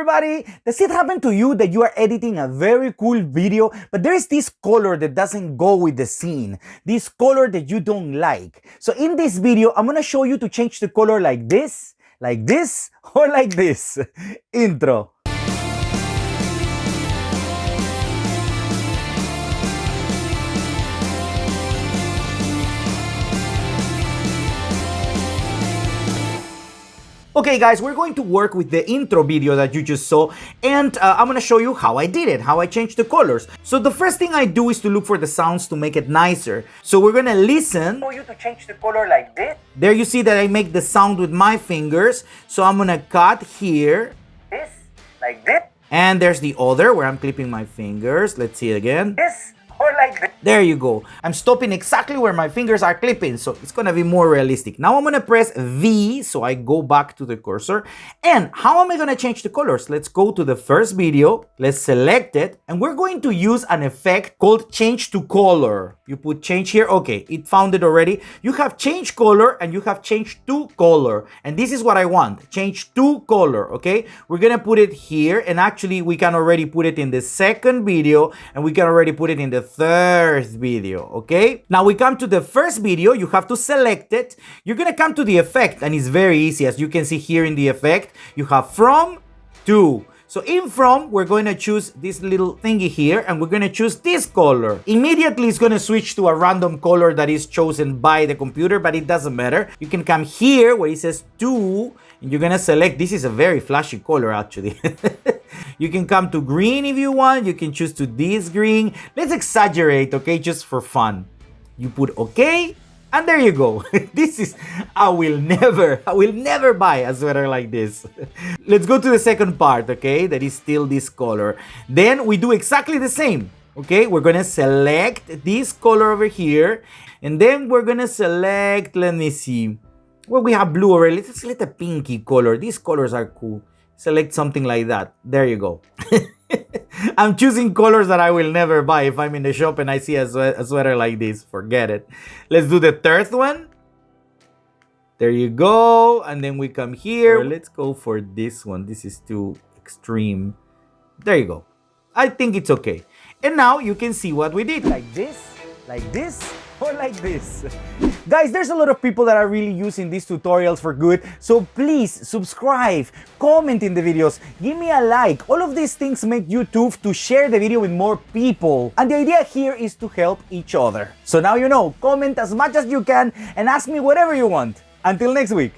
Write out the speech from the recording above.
everybody! Does it happen to you that you are editing a very cool video, but there is this color that doesn't go with the scene? This color that you don't like. So in this video, I'm gonna show you to change the color like this, or like this. Intro. Okay guys, we're going to work with the intro video that you just saw, and I'm gonna show you how I did it, how I changed the colors. So the first thing I do is to look for the sounds to make it nicer. So we're gonna listen. For you to change the color like this. There you see that I make the sound with my fingers. So I'm gonna cut here. This, like this. And there's the other where I'm clipping my fingers. Let's see it again. This. Or like that. There you go. I'm stopping exactly where my fingers are clipping, so it's gonna be more realistic. Now I'm gonna press V, so I go back to the cursor. And how am I gonna change the colors? Let's go to the first video, let's select it, and we're going to use an effect called change to color. You put change here, okay, it found it already. You have change color and you have change to color. And this is what I want, change to color, okay? We're gonna put it here, and actually we can already put it in the second video, and we can already put it in the third video, okay? Now we come to the first video, you have to select it. You're gonna come to the effect, and it's very easy. As you can see here in the effect, you have from, to. So in from, we're going to choose this little thingy here, and we're going to choose this color. Immediately, it's going to switch to a random color that is chosen by the computer, but it doesn't matter. You can come here where it says to, and you're going to select, this is a very flashy color actually. You can come to green if you want. You can choose to this green. Let's exaggerate, okay, just for fun. You put okay. And there you go. This is, I will never buy a sweater like this. Let's go to the second part, okay? That is still this color. Then we do exactly the same, okay? We're gonna select this color over here. And then we're gonna select, let me see. Well, we have blue already. Let's select a pinky color. These colors are cool. Select something like that. There you go. I'm choosing colors that I will never buy. If I'm in the shop and I see a sweater like this, forget it. Let's do the third one. There you go. And then we come here. Let's go for this one. This is too extreme. There you go. I think it's okay. And now you can see what we did. Like this, or like this. Guys, there's a lot of people that are really using these tutorials for good, so please subscribe, comment in the videos, give me a like. All of these things make YouTube to share the video with more people. And the idea here is to help each other. So now you know, comment as much as you can and ask me whatever you want. Until next week.